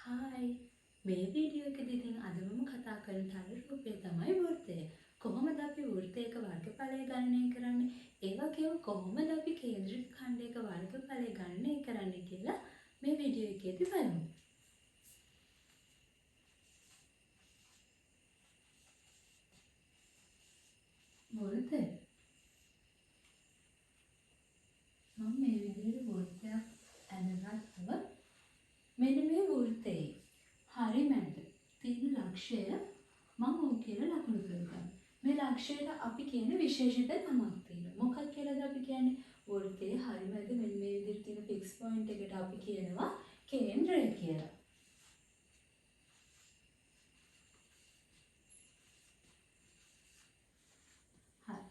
Hi මේ video එකේදී ඉතින් අද මම කතා කරන තල රූපය තමයි වෘත්තය. කොහොමද අපි වෘත්තයක වර්ගඵලය ගණනය කරන්නේ? ඒ වගේම කොහොමද අපි කේන්ද්‍රික ඛණ්ඩයක වර්ගඵලය ගණනය කරන්නේ කියලා මේ වීඩියෝ එකේදී බලමු. වෘත්තය මම මේ විදිහට වෘත්තයක් ඇඳගත්තම මෙන්න මේ වෘත්තයේ හරි මැද තියෙන ලක්ෂය මම ඔය කියලා ලකුණු කරගන්නවා. මේ ලක්ෂයට අපි කියන විශේෂිත නමක් තියෙනවා. මොකක්ද කියලාද අපි කියන්නේ? වෘත්තයේ හරි මැද මෙන්න මේ විදිහට තියෙන ෆික්ස් පොයින්ට් එකට අපි කියනවා කේන්ද්‍රය කියලා. හරි.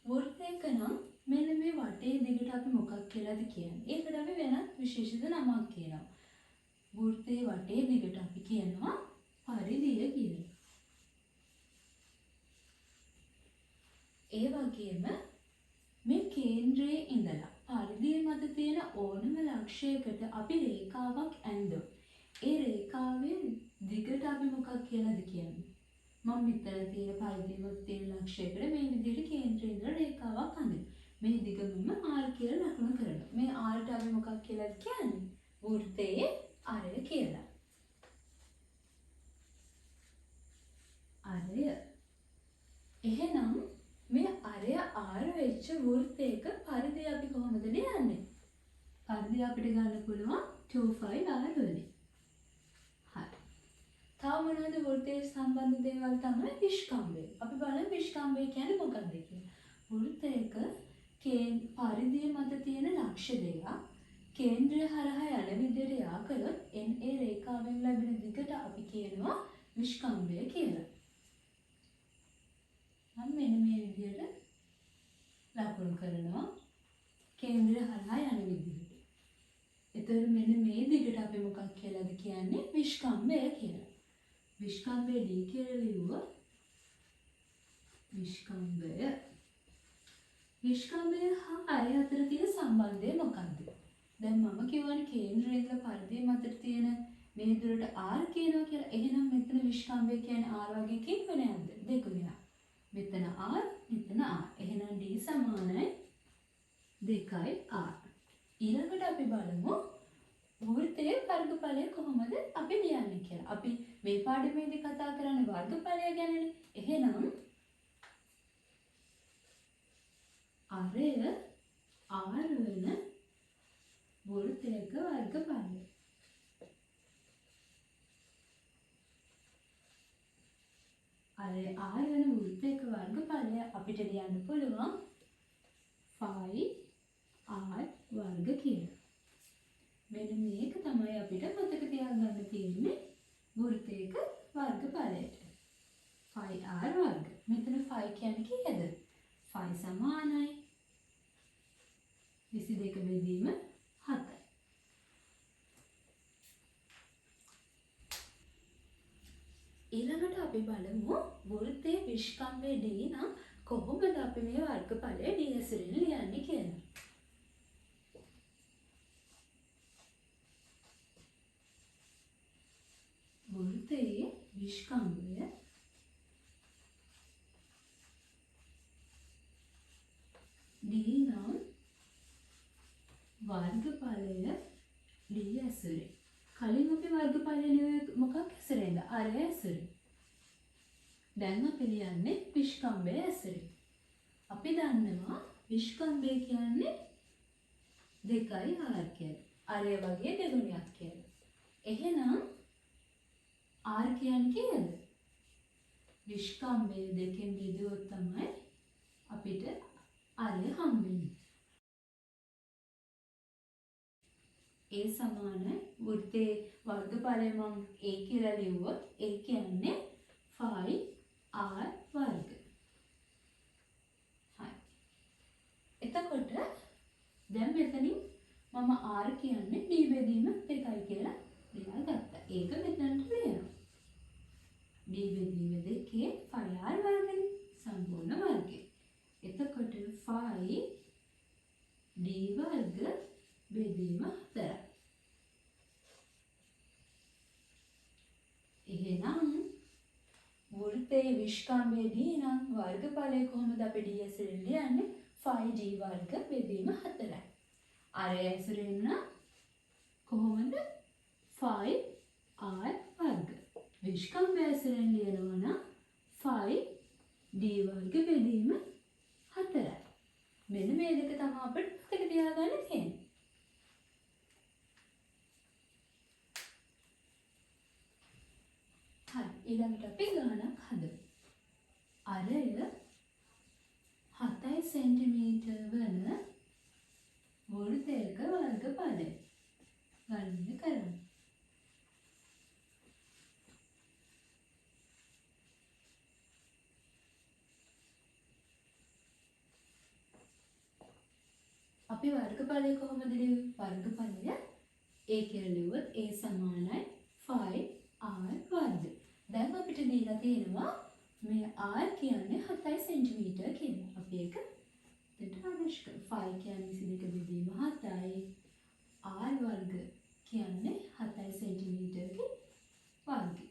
වෘත්තයක නම් මෙන්න මේ වටේ දිගට අපි මොකක් කියලාද කියන්නේ? ඒකට අපි වෙනත් විශේෂිත නමක් කියනවා. වෘත්තයේ වටේ දිගට අපි කියනවා පරිධිය කියලා. ඒ වගේම මේ කේන්ද්‍රයේ ඉඳලා පරිධිය මත තියෙන ඕනම ලක්ෂයකට අපි රේඛාවක් ඇඳුම්. ඒ රේඛාවේ දිගට අපි මොකක් කියලාද කියන්නේ? මම මෙතන තියෙන පරිධිය මත තියෙන ලක්ෂයකට මේ විදිහට කේන්ද්‍රයේ ඉඳලා රේඛාවක් අඳිනවා. මේ දිගම r කියලා ලකුණු කරනවා. මේ r ට අපි මොකක් කියලාද කියන්නේ? වෘත්තයේ අරය කියලා. අරය. එහෙනම් මේ අරය r වෙච්ච වෘත්තයක පරිධිය අපි කොහොමද ලියන්නේ? පරිධිය අපිට ගන්න පුළුවන් 2πr වලින්. හරි. තව මොනවද වෘත්තයේ සම්බන්ධ දේවල් තමයි විස්කම්භය. අපි බලමු විස්කම්භය කියන්නේ මොකක්ද කියලා. වෘත්තයක පරිධිය මත තියෙන ලක්ෂ දෙකක් කේන්ද්‍රය හරහා යන විදිහට යා කළොත් NA රේඛාවෙන් ලැබෙන දිගට අපි කියනවා විස්කම්භය කියලා. මම මෙන්න මේ විදිහට ලකුණු කරනවා කේන්ද්‍රය හරහා යන විදිහට. එතකොට මෙන්න මේ දිගට අපි මොකක් කියලාද කියන්නේ? විස්කම්භය කියලා. විස්කම්භය D කියලා ලියුවොත් විස්කම්භය හා අරය අතර තියෙන සම්බන්ධය මොකක්ද? දැන් මම කියවනේ කේන්ද්‍රයේ ඉඳලා පරිධිය මතට තියෙන මේ දුරට r කියනවා කියලා. එහෙනම් මෙතන විස්කම්භය කියන්නේ r වගේ කින් ගුණයක්ද? දෙගුණයක්. මෙතන r මෙතන r. එහෙනම් d සමානයි 2r. ඊළඟට අපි බලමු වෘත්තයේ වර්ගඵලය කොහොමද අපි ලියන්නේ කියලා. අපි මේ පාඩමේදී කතා කරන්නේ වර්ගඵලය ගැනනේ. එහෙනම් අරය r වෙන වෘත්තයක වර්ගඵලය. අරය r වෙන වෘත්තයක වර්ගඵලය අපිට ලියන්න පුළුවන් 5r වර්ග කියලා. මෙන්න මේක තමයි අපිට මතක තියාගන්න තියෙන්නේ වෘත්තයක වර්ගඵලයට. 5r වර්ග. මෙතන 5 කියන්නේ කීයද? 5 සමානයි 22 බෙදීම 7යි. ඊළඟට අපි බලමු වෘත්තයේ විස්කම්භය D නම් කොහොමද අපි මේ වර්ගඵලය D ඇසුරින් ලියන්නේ කියලා. වෘත්තයේ විස්කම්භය D නම් වර්ගඵලය D ඇසුරේ. කලින් අපි වර්ගඵලය ලියුවේ මොකක් ඇසුරෙන්ද? අරය ඇසුරේ. දැන් අපි ලියන්නේ විස්කම්භය ඇසුරේ. අපි දන්නවා විස්කම්භය කියන්නේ 2r කියලා. අරය වගේ දෙගුණයක් කියලා. එහෙනම් r කියන්නේ කීයද? විස්කම්භය දෙකෙන් බෙදුවොත් තමයි අපිට අරය හම්බෙන්නේ. ඒ සමානයි වෘත්තයේ වර්ගඵලය මම a කියලා ලියුවොත් ඒ කියන්නේ 5r වර්ග. හරි. එතකොට දැන් මෙතනින් මම r කියන්නේ d බෙදීම 2යි කියලා ලියාගත්තා. ඒක මෙතනට ලියනවා. d බෙදීම 2 5r වර්ගනේ සම්පූර්ණ වර්ගය. එතකොට 5 d වර්ග බෙදීම 4. වෘත්තයේ විශ්කම්භය d නම් වර්ගඵලය කොහොමද අපි d ඇසුරින් ලියන්නේ 5d වර්ග බෙදීම 4යි. අරය ඇසුරින් කොහොමද 5r වර්ග. විශ්කම්භය ඇසුරින් ලියනවා නම් 5d වර්ග බෙදීම 4යි. මෙන්න මේ දෙක තමයි අපිට මතක තියාගන්න තියෙන්නේ. හරි, ඊළඟට අපි ගණනක් හදමු. අරය 7 සෙන්ටිමීටර් වන වෘත්තයක වර්ගඵලය ගණනය කරමු. අපි වර්ගඵලය කොහොමද ලියුවේ? වර්ගඵලය a කියලා ලියුවොත් a සමානයි 5r වර්ග. දැන් අපිට දීලා තියෙනවා මේ r කියන්නේ 7 සෙන්ටිමීටර් කියලා. අපි ඒක දෙට ආදේශ කරමු. 5 කියන්නේ 22 බෙදීම 7යි. r වර්ග කියන්නේ 7 සෙන්ටිමීටරගේ වර්ගය.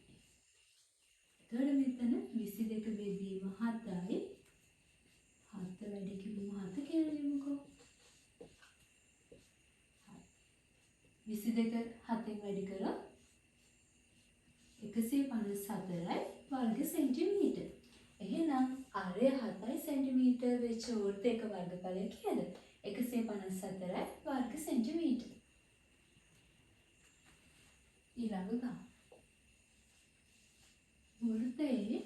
එතකොට මෙතන 22 බෙදීම 7යි. 7 වැඩි කිරීම 7 කියලා ලියමුකෝ. 22 7න් වැඩි කරොත් 154යි වර්ග සෙන්ටිමීටර්. එහෙනම් අරය 7 සෙන්ටිමීටර් වෙච්ච වෘත්තයක වර්ගඵලය කීයද? 154යි වර්ග සෙන්ටිමීටර්. ඊළඟ ගන්න. වෘත්තයේ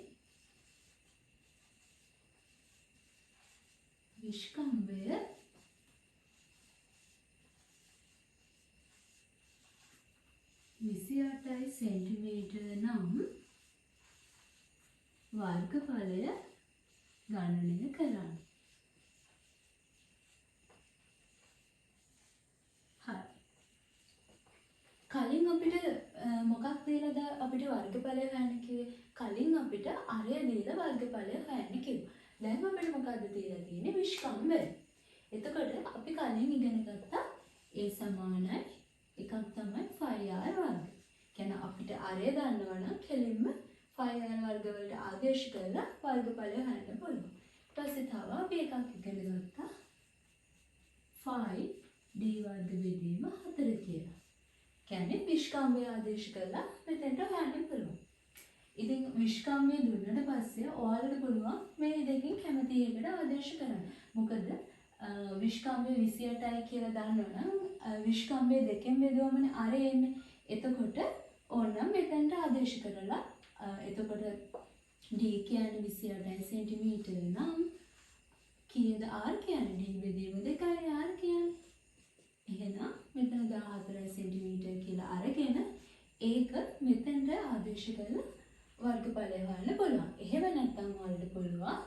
විශ්කම්භය 28 සෙන්ටිමීටර් නම් වර්ගඵලය ගණනය කරන්න. හරි. කලින් අපිට මොකක් දීලාද අපිට වර්ගඵලය හොයන්න කිව්වේ? කලින් අපිට අරය දීලා වර්ගඵලය හොයන්න කිව්වා. දැන් අපිට මොකද්ද දීලා තියෙන්නේ? විශ්කම්භය. එතකොට අපි කලින් ඉගෙන ගත්තා a සමානයි එකක් තමයි 5r වර්ග. කියන්නේ අපිට අරය දන්නවනම් කෙලින්ම 5r වර්ග වලට ආදේශ කරලා වර්ගඵලය හොයන්න පුළුවන්. ඊට පස්සේ තව අපි එකක් ඉගෙන ගත්තා 5d වර්ග බෙදීම 4 කියලා. කියන්නේ විශ්කම්භය ආදේශ කරලා මෙතෙන්ට හොයන්න පුළුවන්. ඉතින් විශ්කම්භය දුන්නට පස්සේ ඔයාලට පුළුවන් මේ දෙකෙන් කැමති එකට ආදේශ කරන්න. මොකද විශ්කම්භය 28යි කියලා දන්නවනම් විශ්කම්භය දෙකෙන් බෙදුවමනේ අරය එන්නේ. එතකොට ඕනනම් මෙතෙන්ට ආදේශ කරලා එතකොට d කියන්නේ 28 සෙන්ටිමීටර නම් කීයද r කියන්නේ? d බෙදීම 2යි r කියන්නේ. එහෙනම් මෙතන 14 සෙන්ටිමීටර කියලා අරගෙන ඒක මෙතෙන්ට ආදේශ කරලා වර්ගඵලය හොයන්න පුළුවන්. එහෙම නැත්නම් ඔයාලට පුළුවන්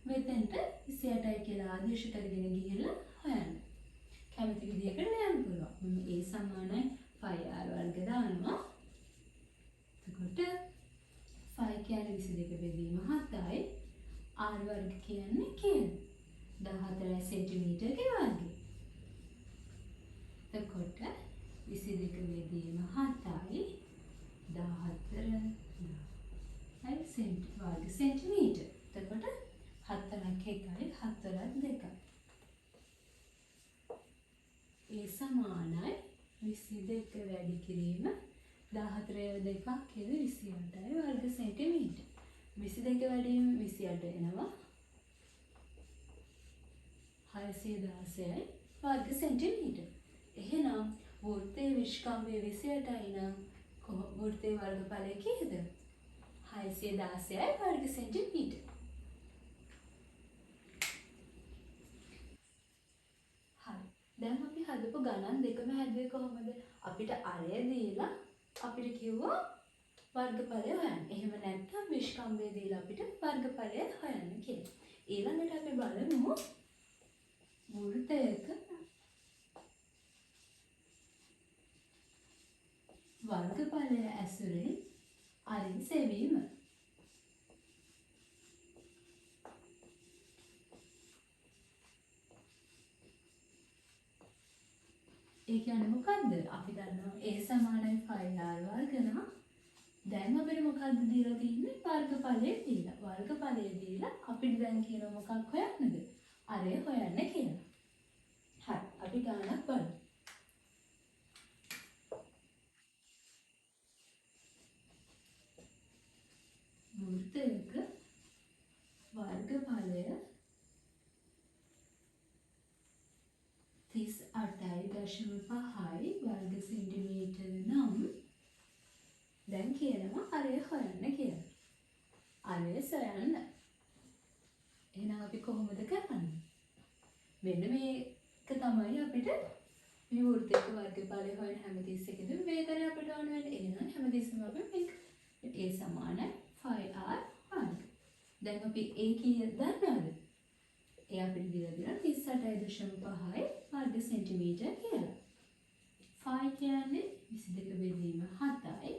මෙතෙන්ට 28යි කියලා ආදේශ කරගෙන ගිහිල්ලා හොයන්න. කැමති විදිහකට ලියන්න පුළුවන්. මම a සමානයි 5r වර්ග දානවා. එතකොට 5 කියන්නේ 22 බෙදීම 7යි. r වර්ග කියන්නේ කීයද? 14 සෙන්ටිමීටරගේ වර්ගය. එතකොට 22 බෙදීම 7යි 14 වර්ග සෙන්ටිමීටර. එතකොට 4ක් 1යි 4ක් 2යි. ඒ සමානයි 22 වැඩි කිරීම 14 2ක් කියන්නේ 28යි වර්ග සෙන්ටිමීටර. 22 වැඩිම 28 එනවා 616යි වර්ග සෙන්ටිමීටර. එහෙනම් වෘත්තයේ විශ්කම්භය 28යි නම් වෘත්තයේ වර්ගඵලය කීයද? 616යි වර්ග සෙන්ටිමීටර. දැන් අපි හදපු ගණන් දෙකම හැදුවේ කොහොමද? අපිට අරය දීලා අපිට කිව්වා වර්ගඵලය හොයන්න. එහෙම නැත්නම් විශ්කම්භය දීලා අපිට වර්ගඵලය හොයන්න කියලා. ඊළඟට අපි බලමු වෘත්තයක වර්ගඵලය ඇසුරෙන් අරින් සෙවීම. ඒ කියන්නේ මොකද්ද? අපි දන්නවා a සමානයි 5r වර්ග නම් දැන් අපිට මොකද්ද දීලා තියෙන්නේ? වර්ගඵලය දීලා. වෘත්තයක වර්ගඵලය 38.5 වර්ග සෙන්ටිමීටර නම් දැන් කියනවා අරය හොයන්න කියලා. අරය සොයන්න. එහෙනම් අපි කොහොමද කරන්නේ? මෙන්න මේක තමයි අපිට මේ වෘත්තයක වර්ගඵලය හොයන හැමතිස්සෙකදීම මේකනේ අපිට ඕන වෙන්නේ. එහෙනම් හැමතිස්සෙම අපි මේක a සමානයි 5r වර්ග. දැන් අපි a කීයද දන්නවද? a අපිට දීලා තියෙනවා 38.5 වර්ග සෙන්ටිමීටර කියලා. 5 කියන්නේ 22 බෙදීම 7යි.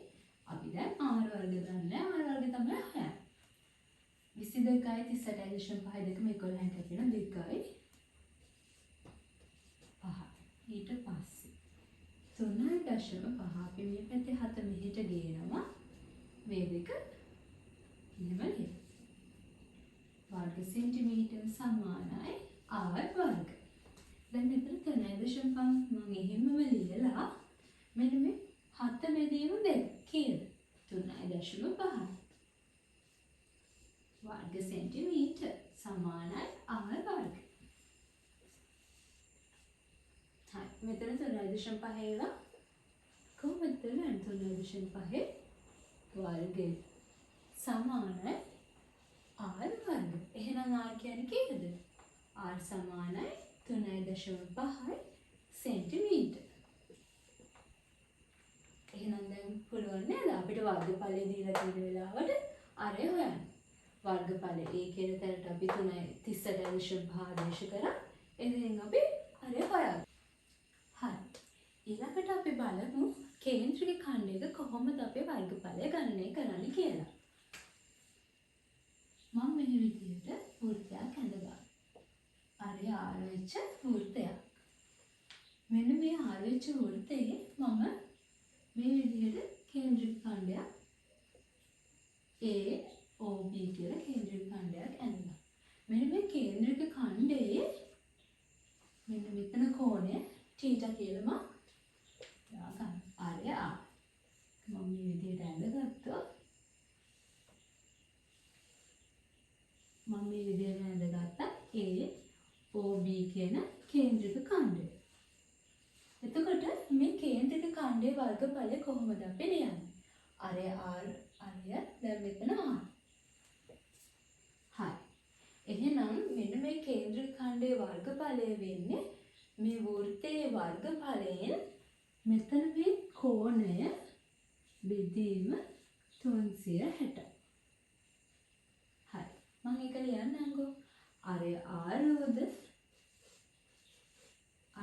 අපි දැන් r වර්ග දන්නේ. r වර්ග තමයි හොයන්නේ. 22යි 38.5 දෙකම 11ට අපිට 2යි 5. ඊට පස්සේ 3.5 අපි මේ පැත්තේ 7 මෙහෙට ගේනවා. මේ දෙක එහෙම ලියමු. වර්ග සෙන්ටිමීටර සමානයි r වර්ග. දැන් මෙතන 3.5 මම එහෙමම ලියලා මෙන්න මේ 7 බෙදීම 2 කීයද? 3.5 වර්ග සෙන්ටිමීටර සමානයි r වර්ග. හරි මෙතන 3.5 ඒවා කොහොමද කරන්නේ? 3.5 වර්ගය සමානයි r වර්ග. එහෙනම් r කියන්නේ කීයද? r සමානයි 3.5 සෙන්ටිමීටර. එහෙනම් දැන් පුළුවන් නේද අපිට වර්ගඵලය දීලා තියෙන වෙලාවට අරය හොයන්න. වර්ගඵලය a කියන තැනට අපි 38.5 ආදේශ කරා. එදින් අපි අරය හොයන්න. හරි. ඊළඟට අපි බලමු කේන්ද්‍රික ඛණ්ඩයක කොහොමද අපේ වර්ගඵලය ගණනය කරන්නේ කියලා. මම මේ විදිහට වෘත්තයක් ඇඳගන්නවා. අරය r වෙච්ච වෘත්තයක්. මෙන්න මේ r වෙච්ච වෘත්තයේ මම මේ විදිහට කේන්ද්‍රික ඛණ්ඩයක් A OB කියලා කේන්ද්‍රික ඛණ්ඩයක් ඇඳගන්නවා. මෙන්න මේ කේන්ද්‍රික ඛණ්ඩයේ මෙන්න මෙතන කෝණය θ කියලා මම දාගන්න. අරය r. මම මේ විදිහට ඇඳගත්තා. මම මේ විදිහට ඇඳගත්තා A OB කියන කේන්ද්‍රික ඛණ්ඩය. එතකොට මේ කේන්ද්‍රික ඛණ්ඩයේ වර්ගඵලය කොහොමද අපි ලියන්නේ? අරය r අරය දැන් මෙතන r. හරි. එහෙනම් මෙන්න මේ කේන්ද්‍රික ඛණ්ඩයේ වර්ගඵලය වෙන්නේ මේ වෘත්තයේ වර්ගඵලයෙන් මෙතන මේ කෝණය බෙදීම 360. හරි. මම ඒක ලියන්නම්කෝ. අරය r උද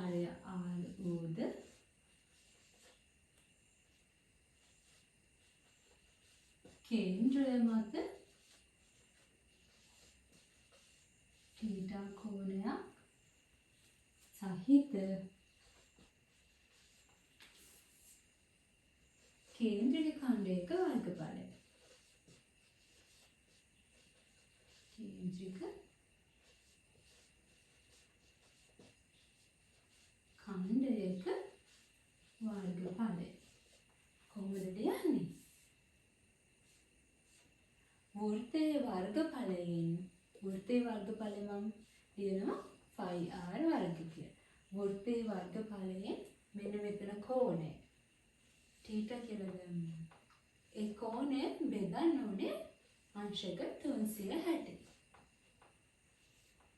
අරය r උද කේන්ද්‍රය මත θ කෝණයක් සහිත කේන්ද්‍රික ඛණ්ඩයක වර්ගඵලය. කේන්ද්‍රික ඛණ්ඩයක වර්ගඵලය කොහොමද ලියන්නේ? වෘත්තයේ වර්ගඵලයෙන් වෘත්තයේ වර්ගඵලය මම ලියනවා 5r වර්ග කියලා. වෘත්තයේ වර්ගඵලයෙන් මෙන්න මෙතන කෝණය θ කියලා ගන්නවා. ඒ කෝණය බෙදන්න ඕනේ අංශක 360.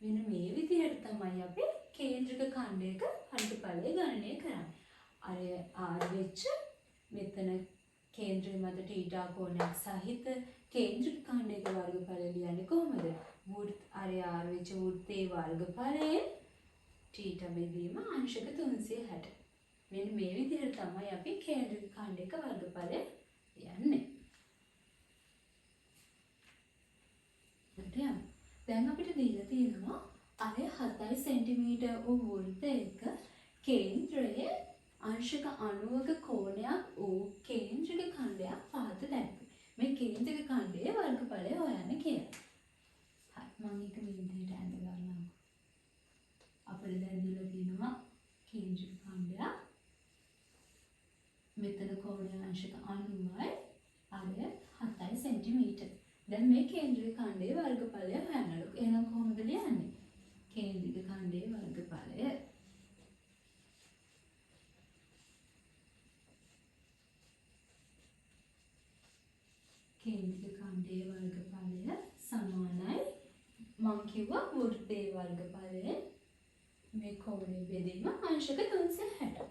මෙන්න මේ විදිහට තමයි අපි කේන්ද්‍රික ඛණ්ඩයක වර්ගඵලය ගණනය කරන්නේ. අර r වෙච්ච මෙතන කේන්ද්‍රය මත θ කෝණයක් සහිත කේන්ද්‍රික ඛණ්ඩයක වර්ගඵලය ලියන්නේ කොහොමද? අර r වෙච්ච වෘත්තයේ වර්ගඵලයෙන් θ බෙදීම අංශක 360. මෙන්න මේ විදිහට තමයි අපි කේන්ද්‍රික ඛණ්ඩයක වර්ගඵලය ලියන්නේ. දැන් අපිට දීලා තියෙනවා අරය 7 සෙන්ටිමීටර වූ වෘත්තයක කේන්ද්‍රයේ අංශක 90ක කෝණයක් වූ කේන්ද්‍රික ඛණ්ඩයක් පහත දැක්වේ. මේ කේන්ද්‍රික ඛණ්ඩයේ වර්ගඵලය හොයන්න කියලා. හරි මම ඒක මේ විදිහට ඇඳ ගන්නවා. අපිට දැන් දීලා තියෙනවා කේන්ද්‍රික ඛණ්ඩයක්. මෙතන කෝණය අංශක 90යි. අරය 7 සෙන්ටිමීටර. දැන් මේ කේන්ද්‍රික ඛණ්ඩයේ වර්ගඵලය හොයන්නලු. එහෙනම් කොහොමද ලියන්නේ? කේන්ද්‍රික ඛණ්ඩයේ වර්ගඵලය. කේන්ද්‍රික ඛණ්ඩයේ වර්ගඵලය සමානයි මම කිව්වා වෘත්තයේ වර්ගඵලය මේ කෝණයේ බෙදීම අංශක 360.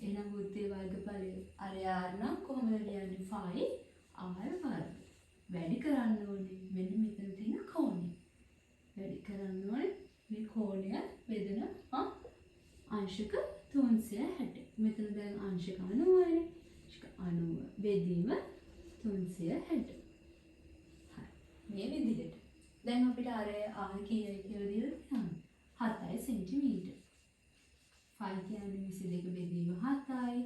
එහෙනම් වෘත්තයේ වර්ගඵලය r නම් කොහොමද ලියන්නේ? 5r වර්ග. වැඩි කරන්න ඕනේ මෙන්න මෙතන තියෙන කෝණය. වැඩි කරන්න ඕනේ මේ කෝණය බෙදෙන අංශක 360. මෙතන දැන් අංශක 90නේ. 90 බෙදීම 360. හරි. මේ විදිහට. දැන් අපිට r කීයයි කියලා දීලා තියෙනවා. 7 සෙන්ටිමීටර. 5 කියන්නේ 22 බෙදීම 7යි.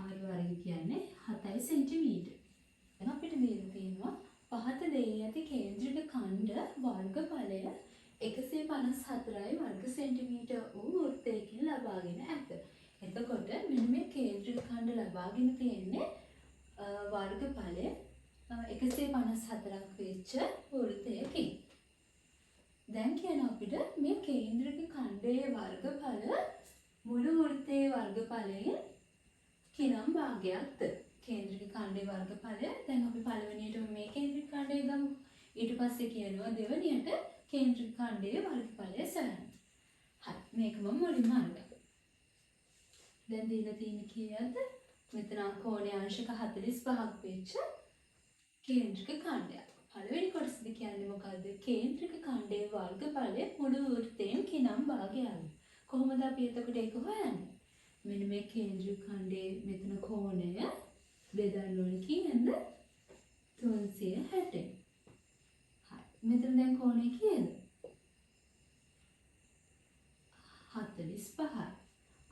r වර්ග කියන්නේ 7 සෙන්ටිමීටර. දැන් අපිට දීලා තියෙනවා පහත දෙහි ඇති කේන්ද්‍රික ඛණ්ඩ වර්ගඵලය 154යි වර්ග සෙන්ටිමීටර වූ වෘත්තයකින් ලබාගෙන ඇත. එතකොට මෙන්න මේ කේන්ද්‍රික ඛණ්ඩ ලබාගෙන තියෙන්නේ වර්ගඵලය 154ක් වෙච්ච වෘත්තයකින්. දැන් කියන අපිට මේ කේන්ද්‍රික ඛණ්ඩයේ වර්ගඵල මුළු වෘත්තයේ වර්ගඵලයෙන් කිනම් භාගයක්ද? කේන්ද්‍රික ඛණ්ඩයේ වර්ගඵලය දැන් අපි පළවෙනියට මේ කේන්ද්‍රික ඛණ්ඩය ගමු. ඊට පස්සේ කියනවා දෙවෙනියට කේන්ද්‍රික ඛණ්ඩයේ වර්ගඵලය සොයන්න. හරි. මේක මම මුලින්ම අරගන්නවා. දැන් දීලා තියෙන්නේ කීයද? මෙතන කෝණය අංශක 45ක් වෙච්ච කේන්ද්‍රික ඛණ්ඩයක්. පළවෙනි කොටසද කියන්නේ මොකද්ද? කේන්ද්‍රික ඛණ්ඩයේ වර්ගඵලය මුළු වෘත්තයෙන් කිනම් භාගයක්ද? කොහොමද අපි එතකොට ඒක හොයන්නේ? මෙන්න මේ කේන්ද්‍රික ඛණ්ඩයේ මෙතන කෝණය බෙදන්න ඕනේ කීයද? 360. හරි. මෙතන දැන් කෝණය කීයද? 45යි.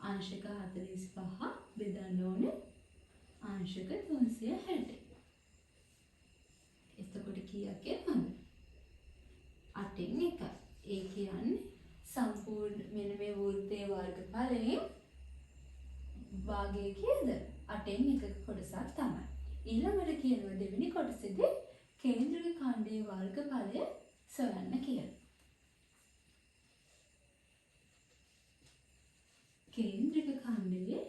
අංශක 45 බෙදන්න ඕනේ අංශක 360. එතකොට කීයක් එනවද? 8න් 1යි. ඒ කියන්නේ සම්පූර්ණ මෙන්න මේ වෘත්තයේ වර්ගඵලයෙන් භාගය කීයද? 8න් 1ක කොටසක් තමයි. ඊළඟට කියනවා දෙවෙනි කොටසේදී කේන්ද්‍රික ඛණ්ඩයේ වර්ගඵලය සොයන්න කියලා. කේන්ද්‍රික ඛණ්ඩයේ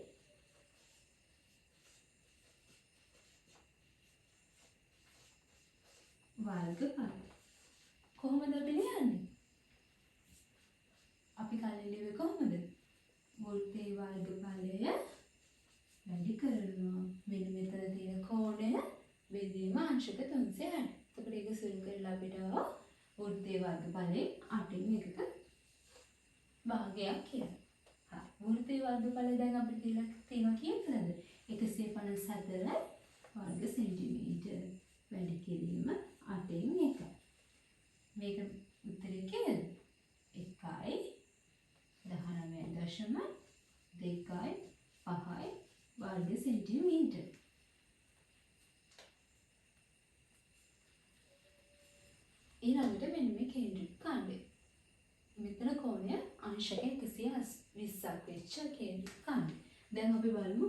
වර්ගඵලය කොහොමද අපි ලියන්නේ? අපි කලින් ලිව්වේ කොහොමද? වෘත්තයේ වර්ගඵලය වැඩි කරනවා මෙන්න මෙතන තියෙන කෝණය බෙදීම අංශක 360. එතකොට ඒක සුළු කරලා අපිට වෘත්තයේ වර්ගඵලයේ 8න් 1ක භාගයක් කියලා. හරි. වෘත්තයේ වර්ගඵලය දැන් අපිට දීලා තියෙනවා කීයද? 154යි වර්ග සෙන්ටිමීටර. වැඩි කිරීම 8න් 1යි. මේක උත්තරේ කීයද? 1යි 19.2යි 5යි වර්ග සෙන්ටිමීටර. ඊළඟට මෙන්න මේ කේන්ද්‍රික ඛණ්ඩය. මෙතන කෝණය අංශක 120ක් වෙච්ච කේන්ද්‍රික ඛණ්ඩය. දැන් අපි බලමු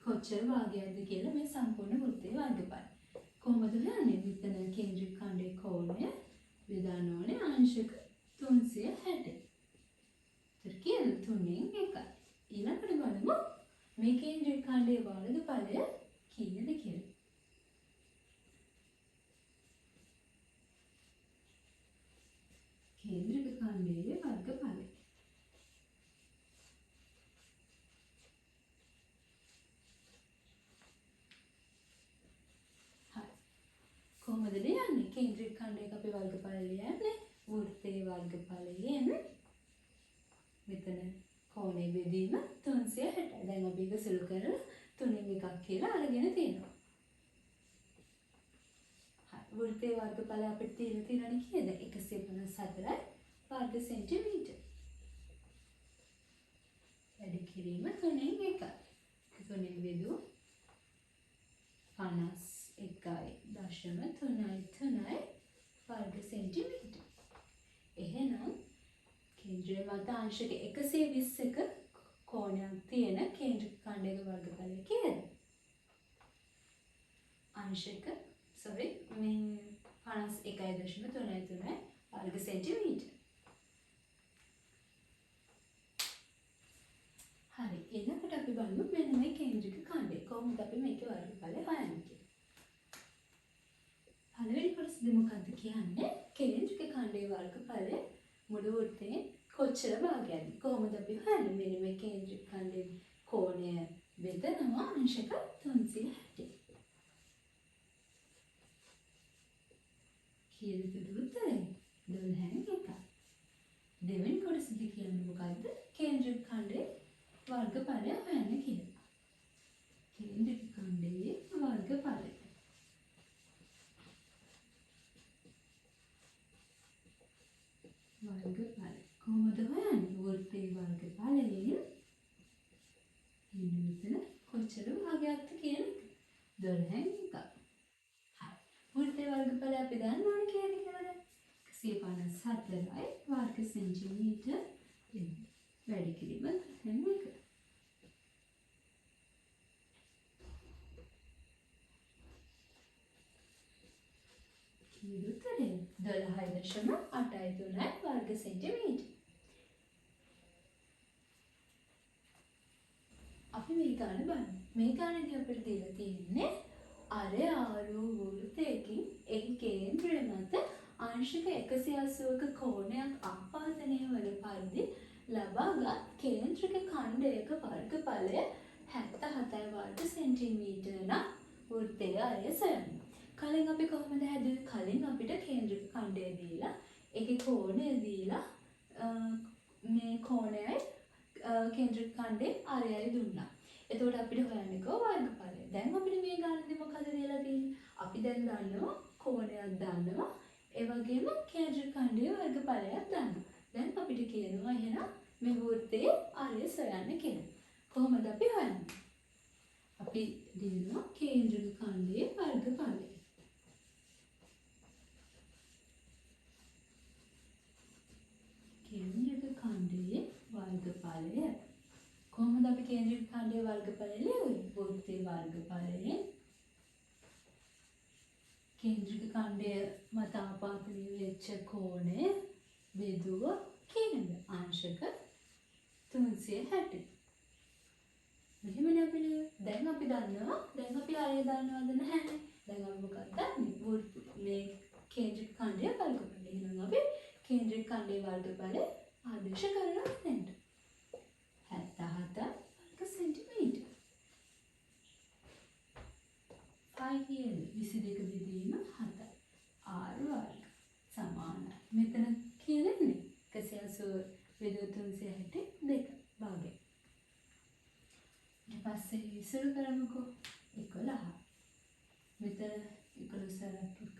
කොච්චර භාගයක්ද කියලා මේ සම්පූර්ණ වෘත්තයේ වර්ගඵලය. කොහොමද හොයන්නේ? මෙතන කේන්ද්‍රික ඛණ්ඩයේ කෝණය බෙදන්න ඕනේ අංශක 360. ඒතර කීයද? 3න් 1යි. ඊළඟට බලමු මේ කේන්ද්‍රික ඛණ්ඩයේ වර්ගඵලය කීයද කියලා. කේන්ද්‍රික ඛණ්ඩයේ වර්ගඵලය. හරි. කොහොමද ලියන්නේ? කේන්ද්‍රික ඛණ්ඩයක අපි වර්ගඵලය ලියන්නේ වෘත්තයේ වර්ගඵලයෙන් මෙතන කෝණය බෙදීම 360. දැන් අපි ඒක සුළු කරලා 3න් 1ක් කියලා අරගෙන තියෙනවා. හරි. වෘත්තයේ වර්ගඵලය අපිට තියෙන්නේ කීයද? 154යි වර්ග සෙන්ටිමීටර. වැඩි කිරීම 3න් 1යි. 3න් බෙදුව 51.33යි වර්ග සෙන්ටිමීටර. එහෙනම් කේන්ද්‍රය මත අංශක 120ක කෝණයක් තියෙන කේන්ද්‍රික ඛණ්ඩයක වර්ගඵලය කීයද? අංශක මේ 51.33 වර්ග සෙන්ටිමීටර්. හරි. එනකොට අපි බලමු මෙන්න මේ කේන්ද්‍රික ඛණ්ඩය. කොහොමද අපි මේකේ වර්ගඵලය හොයන්නේ කියලා. පළවෙනි කොටසදී මොකක්ද කියන්නේ? කේන්ද්‍රික ඛණ්ඩයේ වර්ගඵලය මුළු වෘත්තයෙන් කොච්චර භාගයක්ද? කොහොමද අපි හොයන්නේ? මෙන්න මේ කේන්ද්‍රික ඛණ්ඩයේ කෝණය බෙදනවා අංශක 360. කීයද උත්තරේ? 12.1. දෙවෙනි කොටසදී කියන්නේ මොකද්ද? කේන්ද්‍රික ඛණ්ඩයේ වර්ගඵලය හොයන්න කියලා. කේන්ද්‍රික ඛණ්ඩයේ වර්ගඵලය. වර්ගඵල කොහොමද හොයන්නේ? වෘත්තයේ වර්ගඵලයෙන් මෙතන කොච්චර භාගයක්ද කියන එක. 12.1. හරි. වෘත්තයේ වර්ගඵලය අපි දන්නවනේ කියන්නේ කියලා. 154යි වර්ග සෙන්ටිමීටර් වැඩි කිරීම 12.1. උත්තරේ 12.83 වර්ග සෙන්ටිමීටර්. අපි මේ ගාන බලමු. මේ ගානේදී අපිට දීලා තියෙන්නේ අරය ආරෝ වෘත්තයකින් එක් කේන්ද්‍රය මත අංශක 180ක කෝණයක් ආපාදනය වන පරිදි ලබාගත් කේන්ද්‍රික ඛණ්ඩයක වර්ගඵලය 77 වර්ග සෙන්ටිමීටර නම් වෘත්තයේ අරය සොයන්න. කලින් අපි කොහොමද හැදුවේ? කලින් අපිට කේන්ද්‍රික ඛණ්ඩය දීලා ඒකේ කෝණය දීලා මේ කෝණයයි කේන්ද්‍රික ඛණ්ඩේ අරයයි දුන්නා. එතකොට අපිට හොයන්න කෝ වර්ගඵලය. දැන් අපිට මේ ගානදී මොකද දීලා තියෙන්නේ? අපි දැන් දන්නවා කෝණයක් දන්නවා. ඒ වගේම කේන්ද්‍රික ඛණ්ඩයේ වර්ගඵලයක් දන්නවා. දැන් අපිට කියනවා එහෙනම් මේ වෘත්තයේ අරය සොයන්න කියලා. කොහොමද අපි හොයන්නේ? අපි දෙනවා කේන්ද්‍රික ඛණ්ඩයේ වර්ගඵලය. කේන්ද්‍රික ඛණ්ඩයේ වර්ගඵලය. කොහොමද අපි කේන්ද්‍රික ඛණ්ඩයේ වර්ගඵලය ලියන්නේ? වෘත්තයේ වර්ගඵලයෙන් කේන්ද්‍රික ඛණ්ඩය මත ආපාදනය වෙච්ච කෝණය බෙදුව කේන්ද්‍ර අංශක 360. මෙහෙමනේ අපි දැන් අපි දන්නවා. දැන් අපි අරය දන්නවද නැහැනේ. දැන් අපි මොකක්ද දන්නේ? මේ කේන්ද්‍රික ඛණ්ඩයේ වර්ගඵලය. එහෙනම් අපි කේන්ද්‍රික ඛණ්ඩයේ වර්ගඵලය ආදේශ කරලා දෙන්න. 77 වර්ග සෙන්ටිමීටර. 5 කියන්නේ 22 බෙදීම 7. R වර්ග සමානයි. මෙතන කියන්නේ 180 බෙදුව 362 භාගය. ඊට පස්සේ ඉස්සර කරමුකෝ 11. මෙතන 11 සරත් 7යි.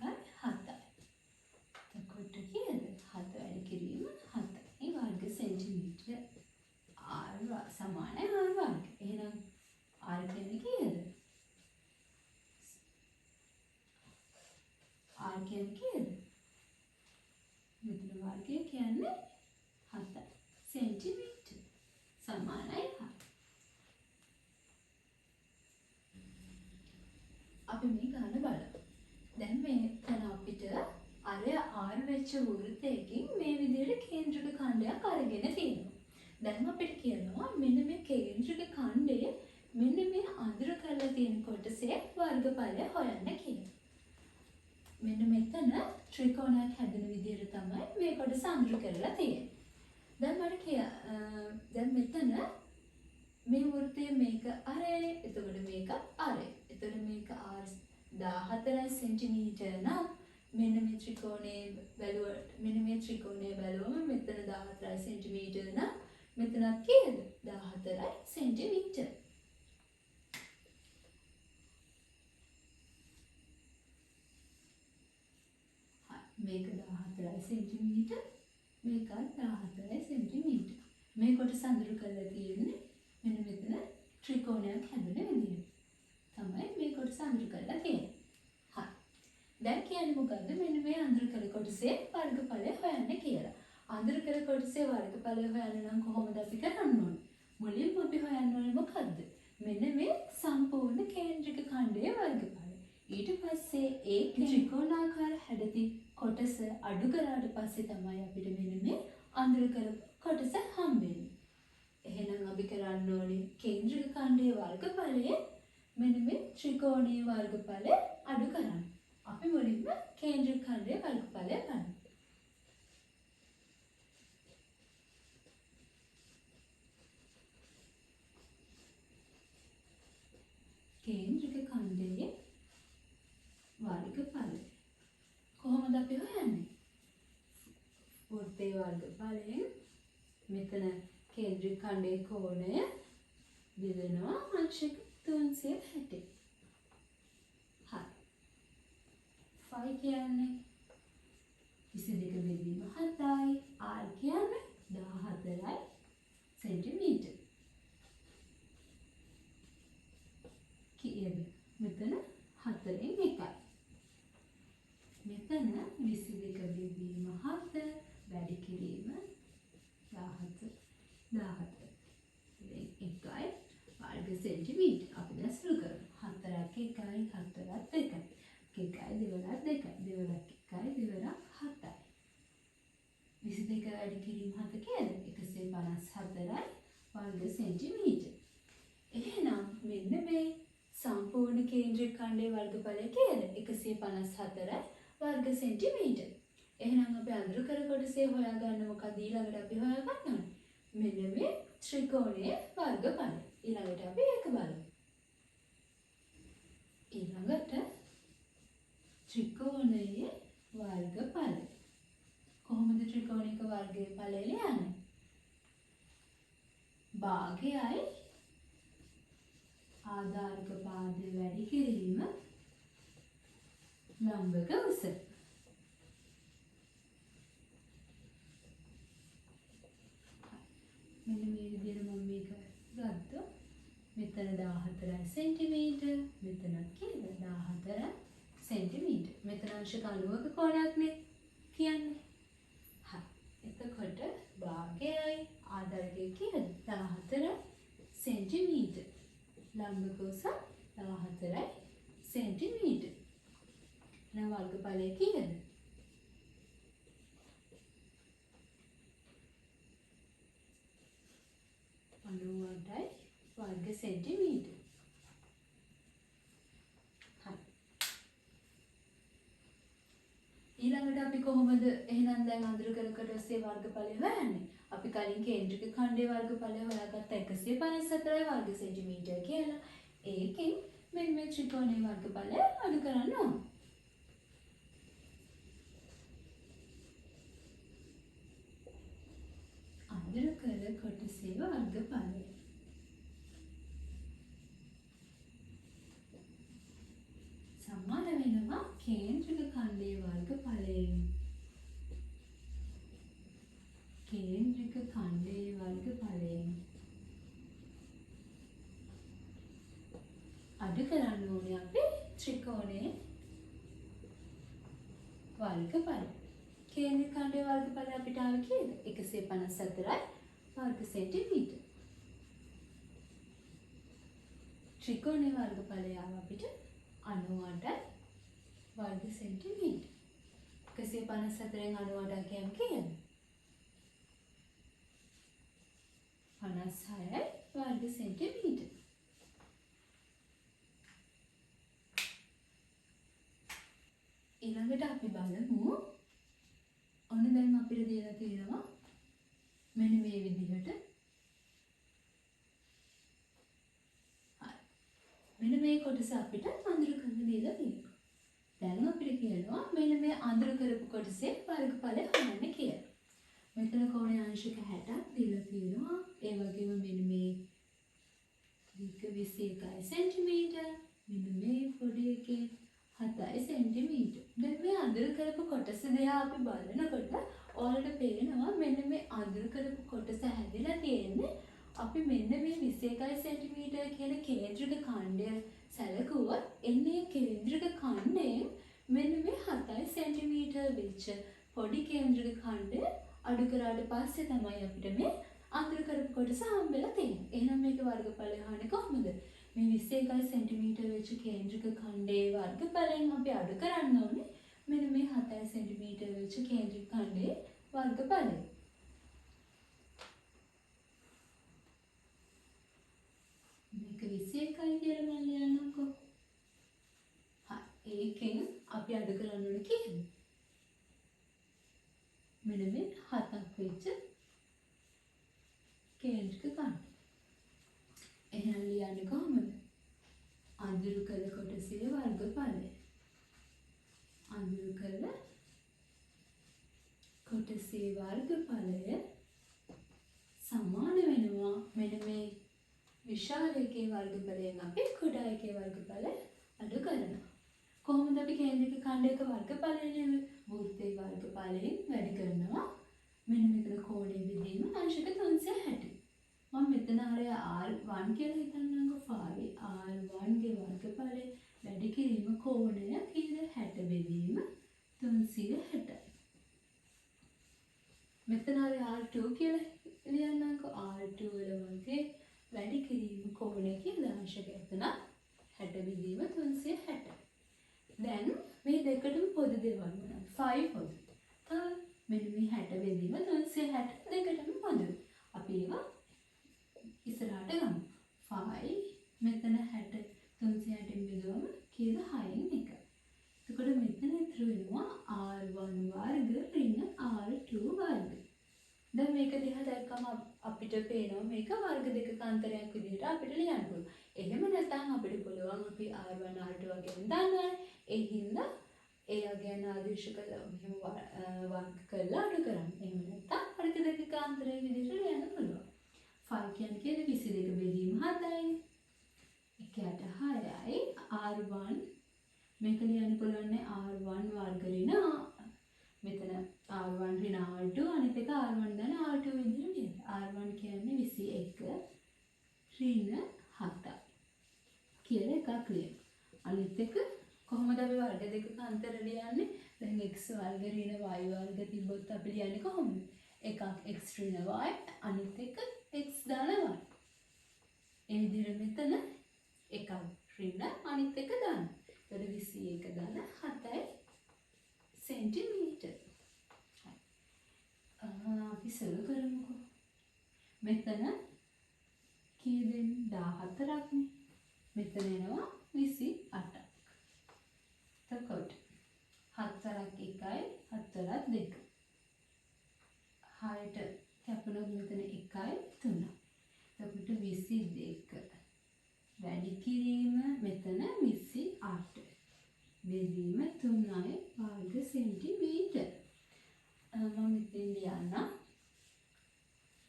එතකොට කීයද? 7 වැඩි කිරීම 7. ඒ වර්ග සෙන්ටිමීටර R සමානයි R වර්ග. එහෙනම් R කියන්නේ කීයද? R කියන්නේ කීයද? මෙතන වර්ගය කියන්නේ 7 සෙන්ටිමීටර සමානයි 7. අපි මේ ගාන බලමු. දැන් මේකන අපිට අරය R වෙච්ච වෘත්තයකින් මේ විදිහට කේන්ද්‍රික ඛණ්ඩයක් අරගෙන තියෙනවා. දැන් අපිට කියනවා මෙන්න මේ කේන්ද්‍රික ඛණ්ඩයේ මෙන්න මේ අඳුර කරලා තියෙන කොටසේ වර්ගඵලය හොයන්න කියලා. මෙන්න මෙතන ත්‍රිකෝණයක් හැදෙන විදිහට තමයි මේ කොටස අඳුර කරලා තියෙන්නේ. දැන් දැන් මෙතන මේ වෘත්තයේ මේක අරය, එතකොට මේක අරය. එතකොට මේක R 14 සෙන්ටිමීටර නම් මෙන්න මේ ත්‍රිකෝණයේ බැලුවම මෙතන 14 සෙන්ටිමීටර නම් මෙතනත් කීයද? 14 සෙන්ටිමීටර. මේක 14 සෙන්ටිමීටර, මේකත් 14 සෙන්ටිමීටර. මේ කොටස අඳුර කරලා තියෙන්නේ මෙන්න මෙතන ත්‍රිකෝණයක් හැදෙන විදිහට. තමයි මේ කොටස අඳුර කරලා තියෙන්නේ. හරි. දැන් කියන්නේ මොකද්ද? මෙන්න මේ අඳුර කළ කොටසේ වර්ගඵලය හොයන්න කියලා. අඳුර කළ කොටසේ වර්ගඵලය හොයන්න නම් කොහොමද අපි කරන්න ඕනේ? මුලින්ම අපි හොයන්න ඕනේ මොකද්ද? මෙන්න මේ සම්පූර්ණ කේන්ද්‍රික ඛණ්ඩයේ වර්ගඵලය. ඊට පස්සේ ඒ ත්‍රිකෝණාකාර හැඩති අඩු කරාට පස්සේ තමයි අපිට මෙන්න මේ අඳුර කරපු කොටස හම්බෙන්නේ. එහෙනම් අපි කරන්න ඕනේ කේන්ද්‍රික ඛණ්ඩයේ වර්ගඵලය මෙන්න මේ ත්‍රිකෝණීය වර්ගඵලය අඩු කරන්න. අපි මුලින්ම කේන්ද්‍රික ඛණ්ඩයේ වර්ගඵලය ගන්න. කේන්ද්‍රික ඛණ්ඩයේ වර්ගඵලය කොහොමද අපි හොයන්නේ? වෘත්තයේ වර්ගඵලයෙන් මෙතන කේන්ද්‍රික ඛණ්ඩයේ කෝණය බෙදනවා අංශක 360. හරි. ෆයි කියන්නේ 22 බෙදීම 7යි. r කියන්නේ 14යි සෙන්ටිමීටර්. කීයද? මෙතන 4න් 1යි. මෙතන 22 බෙදීම 7 වැඩි කිරීම 14 1යි වර්ග සෙන්ටිමීටර්. අපි දැන් සුළු කරමු. 4ක් 1යි 4ත් 1යි. 1යි දෙවරක් 2යි දෙවරක් 1යි දෙවරක් 7යි. 22 වැඩි කිරීම 7 කියන්නේ 154යි වර්ග සෙන්ටිමීටර්. එහෙනම් මෙන්න මේ සම්පූර්ණ කේන්ද්‍රික ඛණ්ඩයේ වර්ගඵලය කියන්නේ 154යි වර්ග සෙන්ටිමීටර්. එහෙනම් අපි අඳුර කර කොටසේ හොයාගන්න මොකද ඊළඟට අපි හොයාගන්න ඕනේ? මෙන්න මේ ත්‍රිකෝණයේ වර්ගඵලය. ඊළඟට අපි ඒක බලමු. ඊළඟට ත්‍රිකෝණයේ වර්ගඵලය. කොහොමද ත්‍රිකෝණික වර්ගයේ ඵලය ලියන්නේ? භාගයයි ආධාරක පාදය වැඩි කිරීම ලම්බක උස. මෙන්න මේ විදිහට මම මේක ගත්තා. මෙතන 14 සෙන්ටිමීටර්, මෙතනත් කීයද? 14 සෙන්ටිමීටර්. මෙතන අංශ 90ක කෝණයක් නේ කියන්නේ. හරි. එතකොට භාගයයි ආධාරකයේ කීයද? 14 සෙන්ටිමීටර්. ලම්බක උස 14 සෙන්ටිමීටර්. එහෙනම් වර්ගඵලය කීයද? 98යි වර්ග සෙන්ටිමීටර්. හරි. ඊළඟට අපි කොහොමද එහෙනම් දැන් අඳුර කර ඔස්සේ වර්ගඵලය හොයන්නේ? අපි කලින් කේන්ද්‍රික ඛණ්ඩයේ වර්ගඵලය හොයාගත්ත 154යි වර්ග සෙන්ටිමීටර් කියලා. ඒකෙන් මෙන්න මේ ත්‍රිකෝණයේ වර්ගඵලය අඩු කරන්න ඕනේ. අඳුර කර කොටසේ වර්ගඵලය. සමාන වෙනවා කේන්ද්‍රික ඛණ්ඩයේ වර්ගඵලයෙන්. කේන්ද්‍රික ඛණ්ඩයේ වර්ගඵලයෙන් අඩු කරන්න ඕනේ අපි ත්‍රිකෝණයේ වර්ගඵලය. කේන්ද්‍රික ඛණ්ඩයේ වර්ගඵලය අපිට ආවේ කීයද? 154යි වර්ග සෙන්ටිමීටර්. ත්‍රිකෝණයේ වර්ගඵලය ආව අපිට 98යි වර්ග සෙන්ටිමීටර්. 154න් 98ක් ගියම කීයද? 56යි වර්ග සෙන්ටිමීටර්. ඊළඟට අපි බලමු ඔන්න දැන් අපිට දීලා තියෙනවා මෙන්න මේ විදිහට. හරි. මෙන්න මේ කොටස අපිට අඳුර කරන්න දීලා තියෙනවා. දැන් අපිට කියනවා මෙන්න මේ අඳුර කරපු කොටසේ වර්ගඵලය හොයන්න කියලා. මෙතන කෝණයේ අංශක 60ක් දීලා තියෙනවා. ඒ වගේම මෙන්න මේ දිග 21 සෙන්ටිමීටර්. මෙන්න මේ පොඩි එකේ 7 සෙන්ටිමීටර්. දැන් මේ අඳුර කරපු කොටස දිහා අපි බලනකොට ඔයාලට පේනවා මෙන්න මේ අඳුර කරපු කොටස හැදිලා තියෙන්නේ අපි මෙන්න මේ 21 සෙන්ටිමීටර් කියන කේන්ද්‍රික ඛණ්ඩය සැලකුවොත් එන්නේ කේන්ද්‍රික ඛණ්ඩයෙන් මෙන්න මේ 7 සෙන්ටිමීටර් වෙච්ච පොඩි කේන්ද්‍රික ඛණ්ඩය අඩු කරාට පස්සේ තමයි අපිට මේ අඳුර කරපු කොටස හම්බෙලා තියෙන්නේ. එහෙනම් මේක වර්ගඵලය හොයන්නේ කොහොමද? මේ 21 සෙන්ටිමීටර් වෙච්ච කේන්ද්‍රික ඛණ්ඩයේ වර්ගඵලයෙන් අපි අඩු කරන්න ඕනේ මෙන්න මේ 7 සෙන්ටිමීටර වෙච්ච කේන්ද්‍රික ඛණ්ඩයේ වර්ගඵලය. මේක 21යි කියලා මම ලියන්නම්කෝ. ඒකෙන් අපි අඩු කරන්න ඕනේ කීයද? මෙන්න මේ 7ක් වෙච්ච කේන්ද්‍රික ඛණ්ඩය. එහෙනම් ලියන්නේ කොහොමද? අඳුරු කළ කොටසේ වර්ගඵලය. අඳුරු කළ කොටසේ වර්ගඵලය සමාන වෙනවා මෙන්න මේ විශාල එකේ වර්ගඵලයෙන් අපි කුඩා එකේ වර්ගඵලය අඩු කරනවා. කොහොමද අපි කේන්ද්‍රික ඛණ්ඩයක වර්ගඵලය වෘත්තයේ වර්ගඵලයෙන් වැඩි කරනවා? මෙන්න මෙතන කෝණය බෙදීම අංශක 360. මම මෙතන R1 කියලා හිතන්නම්කෝ. R1 ගේ වර්ගඵලය වැඩි කිරීම කෝණය කීයද? 60 බෙදීම 360යි. මෙතන R2 කියලා ලියන්නම්කෝ. R2 වල වර්ගයේ වැඩි කිරීම කෝණය කීයද? අංශක එතන 60 බෙදීම 360. දැන් මේ දෙකටම පොදු දේවල් මොනවද? 5 පොදු. මෙන්න මේ 60 බෙදීම 360 දෙකටම පොදු. අපි ඒවා ඉස්සරහට ගමු. 5 මෙතන 60 360 බෙදුවම කීයද? 6න් 1. එතකොට මෙතන ඉතුරු වෙනවා R1 වර්ග ඍණ R2 වර්ග. දැන් මේක දිහා දැක්කම අපිට පේනවා මේක වර්ග දෙකක අන්තරයක් විදිහට අපිට ලියන්න පුළුවන්. එහෙම නැත්නම් අපිට පුළුවන් අපි R1 R2 වගේ දන්නවනේ. ඒ හින්දා ඒ වගේ ආදේශ කළා මෙහෙම වර්ග කරලා අඩු කරන්න. එහෙම නැත්නම් වර්ග දෙකක අන්තරයක් විදිහට ලියන්න පුළුවන්. 5 කියන්නේ කීයද? 22 බෙදීම 7යි. 1ට 6යි. R1 මේක ලියන්න පුළුවන් R1 වර්ග ඍණ මෙතන R1 ඍණ R2 අනිත් එක R1 දැන R2 විදිහට ලියන්න. R1 කියන්නේ 21 ඍණ 7යි කියලා එකක් ලියන්න. අනිත් එක කොහොමද අපි වර්ග දෙකක අන්තර ලියන්නේ? දැන් x වර්ග ඍණ y වර්ග තිබ්බොත් අපි ලියන්නේ කොහොමද? එකක් x ඍණ y අනිත් එක x ධන y. ඒ විදිහට මෙතන එකක් ඍණ අනිත් එක ධන. එතකොට 21 ධන 7යි සෙන්ටිමීටර. අපි සරල කරමුකෝ. මෙතන කීයෙන් 14ක් නේ. මෙතන එනවා 28ක්. එතකොට 4ක් 1යි 4ක් 2. 6ට කැපුණොත් මෙතන 1යි 3යි. එතකොට 22. වැඩි කිරීම මෙතන 28. බෙදීම 3යි වර්ග සෙන්ටිමීටර. මම ඉතින් ලියන්න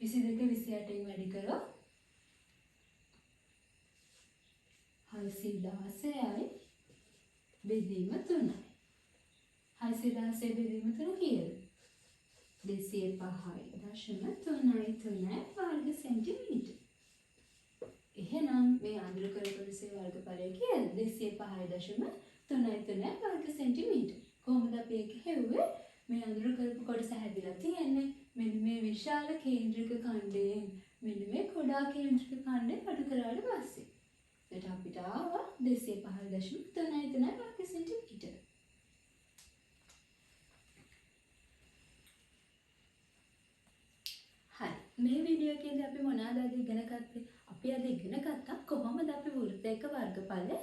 22 28න් වැඩි කරොත් 616යි බෙදීම 3යි. 616 බෙදීම 3 කීයද? 205.33 වර්ග සෙන්ටිමීටර. එහෙනම් මේ අඳුරු කළ කොටසේ වර්ගඵලය කීයද? 205.33 වර්ග සෙන්ටිමීටර. කොහොමද අපි ඒක හෙව්වේ? මේ අඳුරු කරපු කොටස හැදිලා තියෙන්නේ මෙන්න මේ විශාල කේන්ද්‍රික ඛණ්ඩයෙන් මෙන්න මේ කුඩා කේන්ද්‍රික ඛණ්ඩය අඩු කරාට පස්සේ. එතකොට අපිට ආවා 205.33 වර්ග සෙන්ටිමීටර. හරි. මේ වීඩියෝ එකේදී අපි මොනවද අද ඉගෙන ගත්තේ? අපි අද ඉගෙන ගත්තා කොහොමද අපි වෘත්තයක වර්ගඵලය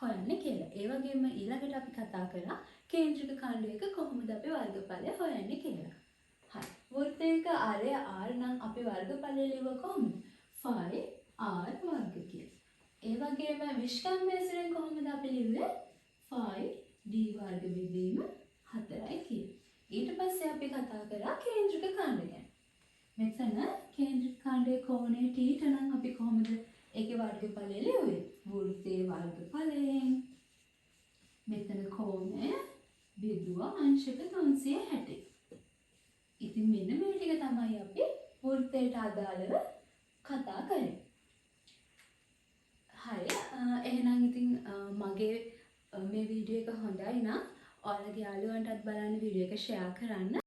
හොයන්නේ කියලා. ඒ වගේම ඊළඟට අපි කතා කරා කේන්ද්‍රික ඛණ්ඩයක කොහොමද අපි වර්ගඵලය හොයන්නේ කියලා. හරි. වෘත්තයක ආරය r නම් අපි වර්ගඵලය ලියව කොහොමද? 5r වර්ග කියලා. ඒ වගේම විස්කම්භය ඇසුරෙන් කොහොමද අපි ලිව්වේ? 5d වර්ග බෙදීම 4යි කියලා. ඊට පස්සේ අපි කතා කරා කේන්ද්‍රික ඛණ්ඩය ගැන. මෙතන කේන්ද්‍රික ඛණ්ඩයේ කෝණය θ නම් අපි කොහොමද ඒකේ වර්ගඵලය ලියුවේ? වෘත්තයේ වර්ගඵලයෙන් මෙතන කෝණය බෙදුවා අංශක 360. ඉතින් මෙන්න මේ ටික තමයි අපි වෘත්තයට අදාළව කතා කරේ. හරි. එහෙනම් ඉතින් මගේ මේ වීඩියෝ එක හොඳයි නම් ඔයාලගේ යාළුවන්ටත් බලන්න වීඩියෝ එක ෂෙයා කරන්න.